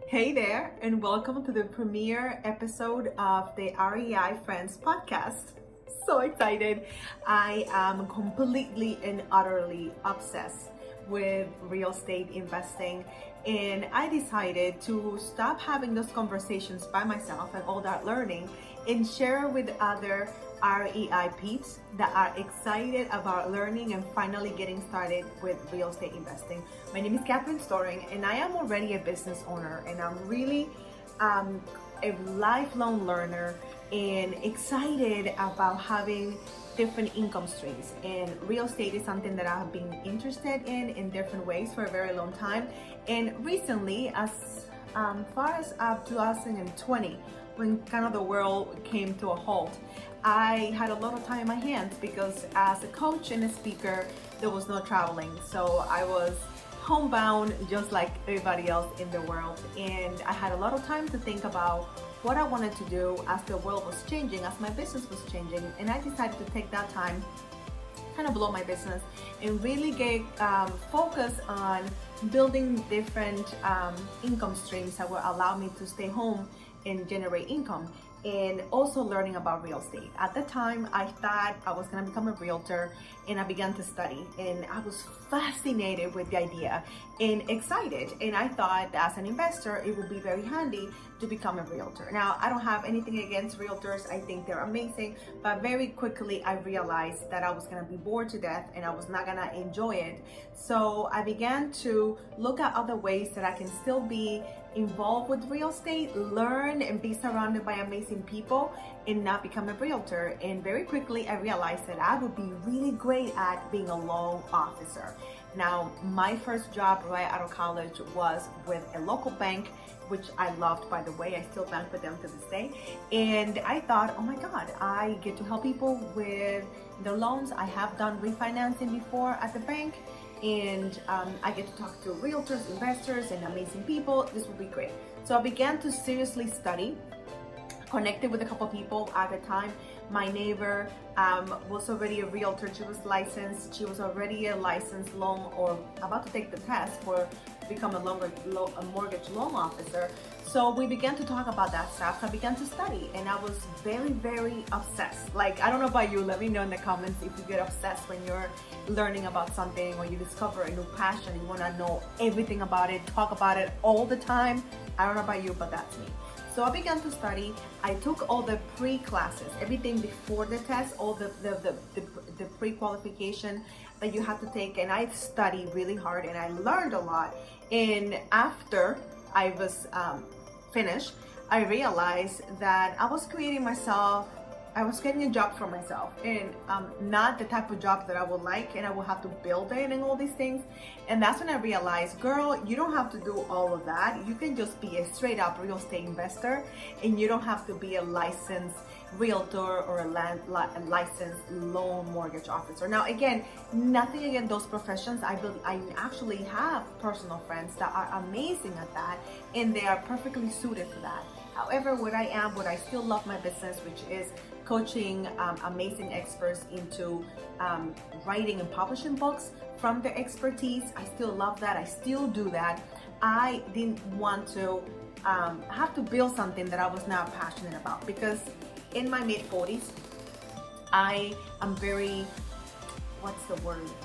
Hey there, and welcome to the premiere episode of the REI Friends podcast. So excited. I am completely and utterly obsessed with real estate investing, and I decided to stop having those conversations by myself and all that learning and share with other REI peeps that are excited about learning and finally getting started with real estate investing. My name is Catherine Storing, and I am already a business owner, and I'm really a lifelong learner and excited about having different income streams. And real estate is something that I have been interested in different ways for a very long time. And recently, as far as 2020, when kind of the world came to a halt, I had a lot of time in my hands because as a coach and a speaker, there was no traveling. So I was homebound just like everybody else in the world. And I had a lot of time to think about what I wanted to do as the world was changing, as my business was changing. And I decided to take that time, kind of blow my business, and really get focus on building different income streams that will allow me to stay home and generate income, and also learning about real estate. At the time, I thought I was gonna become a realtor, and I began to study, and I was fascinated with the idea and excited. And I thought as an investor, it would be very handy to become a realtor. Now, I don't have anything against realtors. I think they're amazing, but very quickly I realized that I was gonna be bored to death and I was not gonna enjoy it. So I began to look at other ways that I can still be involved with real estate, learn and be surrounded by amazing people, and not become a realtor. And very quickly I realized that I would be really great at being a loan officer. Now, my first job right out of college was with a local bank, which I loved, by the way. I still bank with them to this day. And I thought, oh my God, I get to help people with their loans. I have done refinancing before at the bank, and I get to talk to realtors, investors, and amazing people. This would be great. So I began to seriously study, connected with a couple people at the time. My neighbor was already a realtor. She was licensed. She was already a licensed loan, or about to take the test for become a mortgage loan officer. So we began to talk about that stuff. So I began to study, and I was very, very obsessed. Like, I don't know about you, let me know in the comments if you get obsessed when you're learning about something, or you discover a new passion, you wanna know everything about it, talk about it all the time. I don't know about you, but that's me. So I began to study. I took all the pre-classes, everything before the test, all the pre-qualification that you have to take, and I studied really hard and I learned a lot. And after I was finished, I realized that I was creating a job for myself, and not the type of job that I would like, and I will have to build it and all these things. And that's when I realized, girl, you don't have to do all of that. You can just be a straight up real estate investor, and you don't have to be a licensed realtor or a licensed loan mortgage officer. Now, again, nothing against those professions. I actually have personal friends that are amazing at that, and they are perfectly suited for that. However, what I still love my business, which is coaching amazing experts into writing and publishing books from their expertise. I still love that. I still do that. I didn't want to have to build something that I was not passionate about, because in my mid-40s, I am very,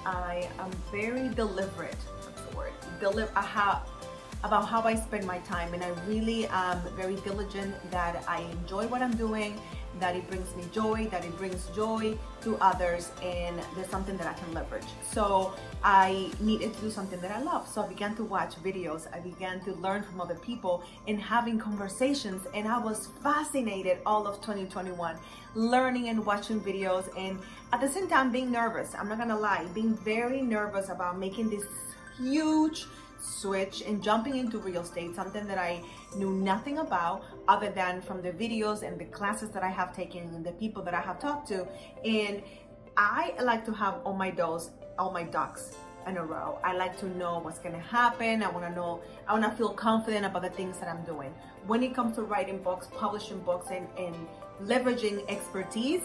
I am very deliberate. About how I spend my time, and I really am very diligent that I enjoy what I'm doing, that it brings me joy, that it brings joy to others, and there's something that I can leverage. So I needed to do something that I love. So I began to watch videos, I began to learn from other people and having conversations, and I was fascinated all of 2021, learning and watching videos, and at the same time being nervous. I'm not gonna lie, being very nervous about making this huge switch and jumping into real estate, something that I knew nothing about other than from the videos and the classes that I have taken and the people that I have talked to. And I like to have all my ducks in a row. I like to know what's gonna happen. I wanna feel confident about the things that I'm doing. When it comes to writing books, publishing books, and leveraging expertise,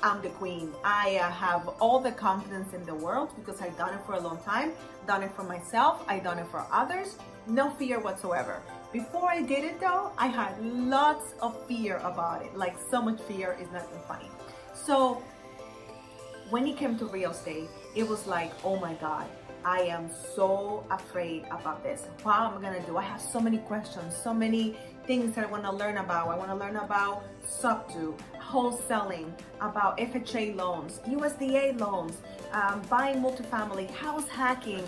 I'm the queen. I have all the confidence in the world because I've done it for a long time, done it for myself, I've done it for others, no fear whatsoever. Before I did it though, I had lots of fear about it, like so much fear is not even funny. So when it came to real estate, it was like, oh my God, I am so afraid about this. What am I gonna do? I have so many questions, so many things that I wanna learn about. I wanna learn about sub-to, wholesaling, about FHA loans, USDA loans, buying multifamily, house hacking,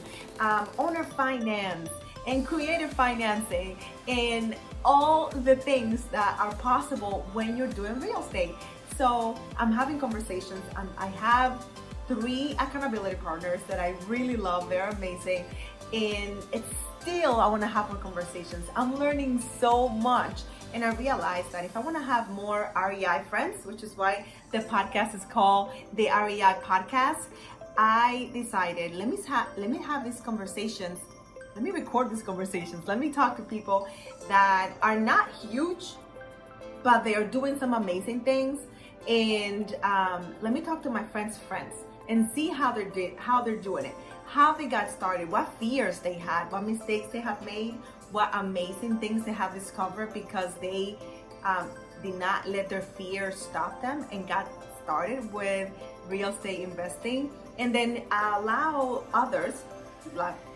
owner finance, and creative financing, and all the things that are possible when you're doing real estate. So I'm having conversations, and I have 3 accountability partners that I really love. They're amazing, and it's still, I want to have more conversations. I'm learning so much, and I realized that if I want to have more REI friends, which is why the podcast is called the REI Podcast, I decided let me have these conversations. Let me record these conversations. Let me talk to people that are not huge, but they are doing some amazing things. And let me talk to my friends' friends and see how they're doing it, how they got started, what fears they had, what mistakes they have made, what amazing things they have discovered because they did not let their fears stop them and got started with real estate investing. And then allow others,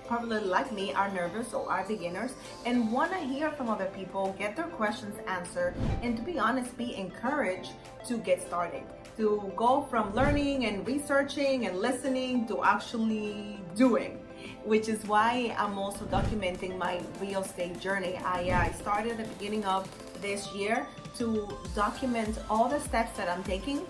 probably like me, are nervous or are beginners and want to hear from other people, get their questions answered, and to be honest, be encouraged to get started, to go from learning and researching and listening to actually doing, which is why I'm also documenting my real estate journey. I started at the beginning of this year to document all the steps that I'm taking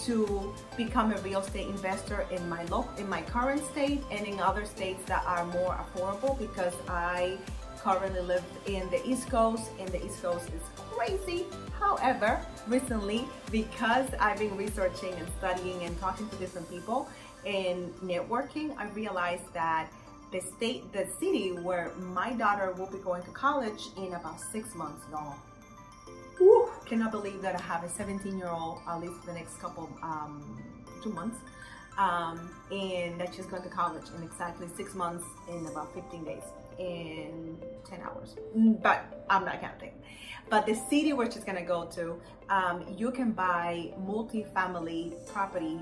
to become a real estate investor in my current state and in other states that are more affordable, because I currently live in the East Coast, and the East Coast is crazy. However, recently, because I've been researching and studying and talking to different people and networking, I realized that the city where my daughter will be going to college in about 6 months, y'all. Woo, cannot believe that I have a 17-year-old, at least the next couple, 2 months, and that she's going to college in exactly 6 months in about 15 days, in 10 hours, but I'm not counting. But the city where she's gonna go to, you can buy multi-family property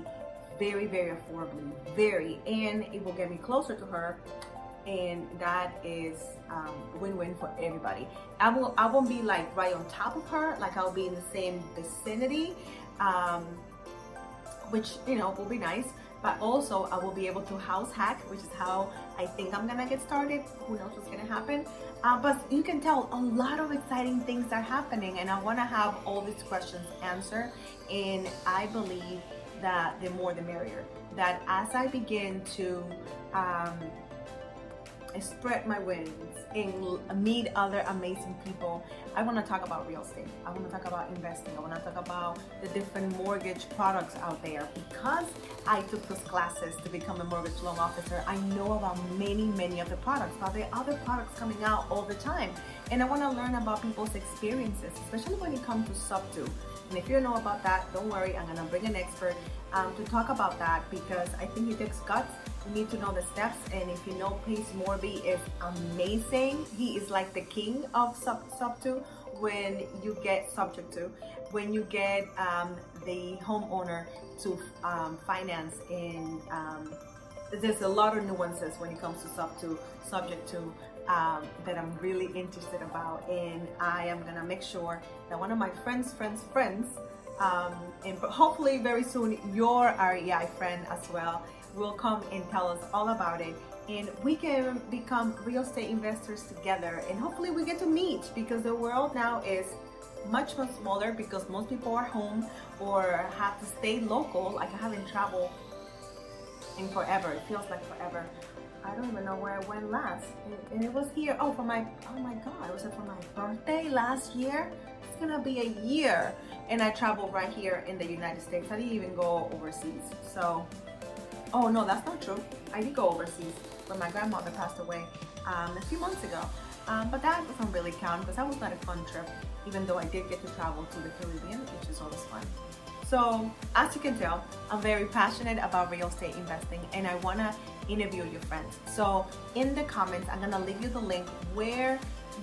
very, very affordably, and it will get me closer to her. And that is win-win for everybody. I won't be like right on top of her, like I'll be in the same vicinity, which, you know, will be nice. But also I will be able to house hack, which is how I think I'm gonna get started. Who knows what's gonna happen? But you can tell a lot of exciting things are happening, and I wanna have all these questions answered. And I believe that the more the merrier. That as I begin to spread my wings and meet other amazing people, I want to talk about real estate. I want to talk about investing. I want to talk about the different mortgage products out there, because I took those classes to become a mortgage loan officer. I know about many of the products, but there are other products coming out all the time, and I want to learn about people's experiences, especially when it comes to sub-to. And if you don't know about that, don't worry, I'm going to bring an expert to talk about that, because I think it takes guts. You need to know the steps, and if you know, Pace Morby is amazing. He is like the king of sub-to when you get subject to, when you get the homeowner to finance in, there's a lot of nuances when it comes to sub-to, subject to, that I'm really interested about, and I am gonna make sure that one of my friends, and hopefully very soon your REI friend as well, will come and tell us all about it, and we can become real estate investors together, and hopefully we get to meet, because the world now is much smaller, because most people are home or have to stay local. Like, I haven't traveled in forever. It feels like forever. I don't even know where I went last, and it was here. Oh my God, was it for my birthday last year? It's gonna be a year, and I traveled right here in the United States. I didn't even go overseas. So, oh no, that's not true. I did go overseas when my grandmother passed away a few months ago, but that doesn't really count, because that was not a fun trip, even though I did get to travel to the Caribbean, which is always fun. So, as you can tell, I'm very passionate about real estate investing, and I want to interview your friends. So in the comments, I'm going to leave you the link where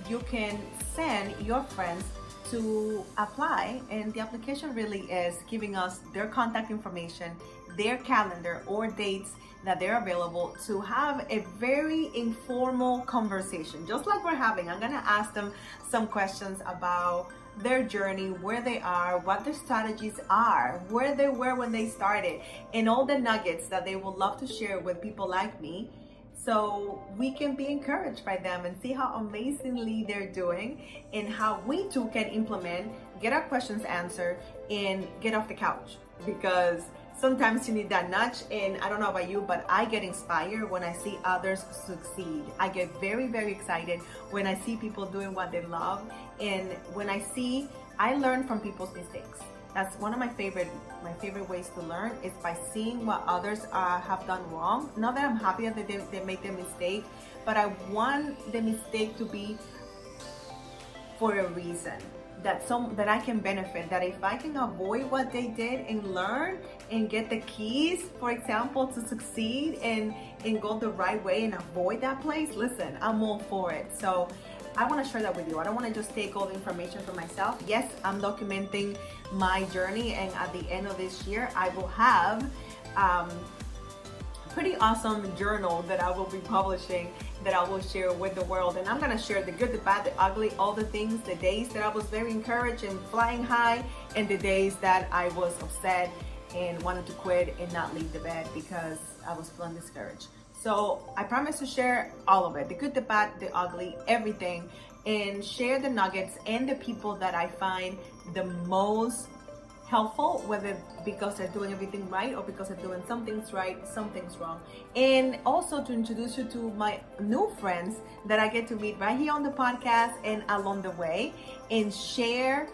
you can send your friends to apply, and the application really is giving us their contact information, their calendar or dates that they're available to have a very informal conversation, just like we're having. I'm gonna ask them some questions about their journey, where they are, what their strategies are, where they were when they started, and all the nuggets that they would love to share with people like me, so we can be encouraged by them and see how amazingly they're doing and how we too can implement, get our questions answered, and get off the couch. Because sometimes you need that nudge, and I don't know about you, but I get inspired when I see others succeed. I get very, very excited when I see people doing what they love, and when I learn from people's mistakes. That's one of my favorite ways to learn, is by seeing what others have done wrong. Not that I'm happy that they make the mistake, but I want the mistake to be for a reason, that I can benefit, that if I can avoid what they did and learn and get the keys, for example, to succeed and go the right way and avoid that place, listen, I'm all for it. So I want to share that with you. I don't want to just take all the information for myself. Yes, I'm documenting my journey, and at the end of this year, I will have pretty awesome journal that I will be publishing, that I will share with the world. And I'm gonna share the good, the bad, the ugly, all the things, the days that I was very encouraged and flying high, and the days that I was upset and wanted to quit and not leave the bed because I was feeling discouraged. So I promise to share all of it, the good, the bad, the ugly, everything, and share the nuggets and the people that I find the most helpful, whether because they're doing everything right or because they're doing some things right, some things wrong. And also to introduce you to my new friends that I get to meet right here on the podcast and along the way, and share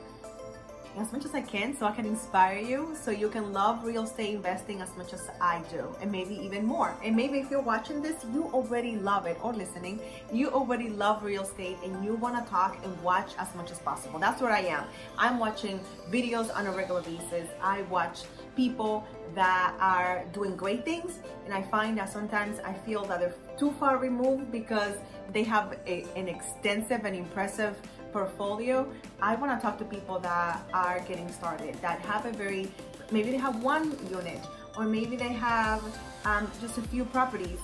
as much as I can so I can inspire you, so you can love real estate investing as much as I do, and maybe even more. And maybe if you're watching this, you already love it, or listening, you already love real estate and you want to talk and watch as much as possible. That's where I am. I'm watching videos on a regular basis. I watch people that are doing great things, and I find that sometimes I feel that they're too far removed because they have an extensive and impressive portfolio. I want to talk to people that are getting started, that have maybe they have one unit, or maybe they have just a few properties.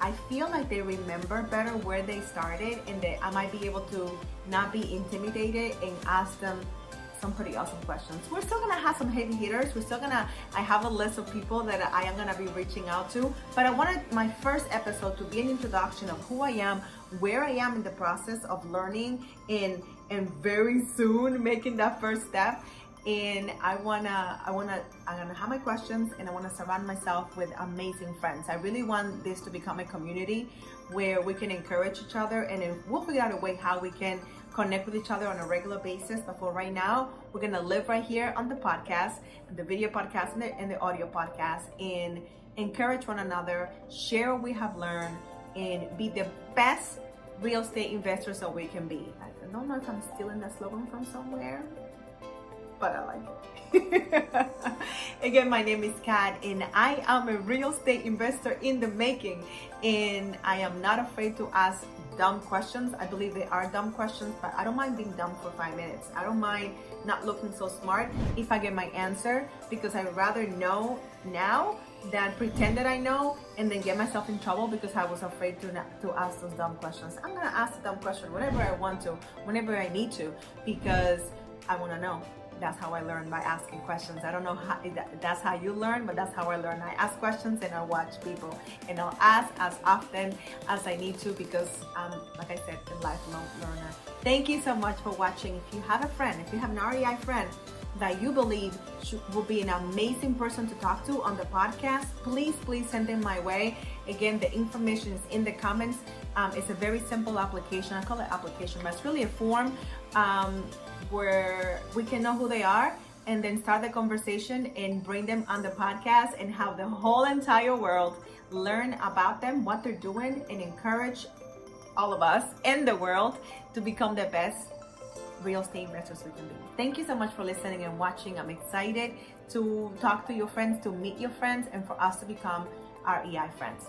I feel like they remember better where they started, and that I might be able to not be intimidated and ask them some pretty awesome questions. We're still gonna have some heavy hitters. I have a list of people that I am gonna be reaching out to, but I wanted my first episode to be an introduction of who I am, where I am in the process of learning, and very soon making that first step. And I'm gonna have my questions, and I wanna surround myself with amazing friends. I really want this to become a community where we can encourage each other, and then we'll figure out a way how we can connect with each other on a regular basis. But for right now, we're gonna live right here on the podcast, the video podcast and the audio podcast, and encourage one another, share what we have learned, and be the best real estate investors that we can be. I don't know if I'm stealing that slogan from somewhere, but I like it. Again, my name is Kat, and I am a real estate investor in the making, and I am not afraid to ask dumb questions. I believe they are dumb questions, but I don't mind being dumb for 5 minutes. I don't mind not looking so smart if I get my answer, because I'd rather know now than pretend that I know and then get myself in trouble because I was afraid to ask those dumb questions. I'm gonna ask the dumb question whenever I want to, whenever I need to, because I want to know. That's how I learn, by asking questions. I don't know how that's how you learn, but that's how I learn. I ask questions and I watch people, and I'll ask as often as I need to, because like I said, a lifelong learner. Thank you so much for watching. If you have a friend, if you have an REI friend that you believe will be an amazing person to talk to on the podcast, please send them my way. Again, the information is in the comments. It's a very simple application. I call it application, but it's really a form where we can know who they are, and then start the conversation and bring them on the podcast and have the whole entire world learn about them, what they're doing, and encourage all of us in the world to become the best real estate investors we can be. Thank you so much for listening and watching. I'm excited to talk to your friends, to meet your friends, and for us to become REI friends.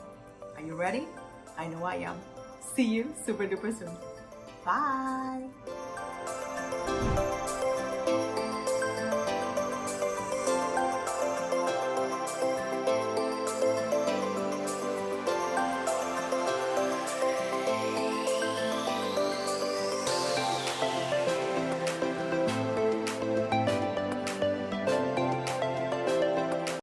Are you ready? I know I am. See you super duper soon. Bye.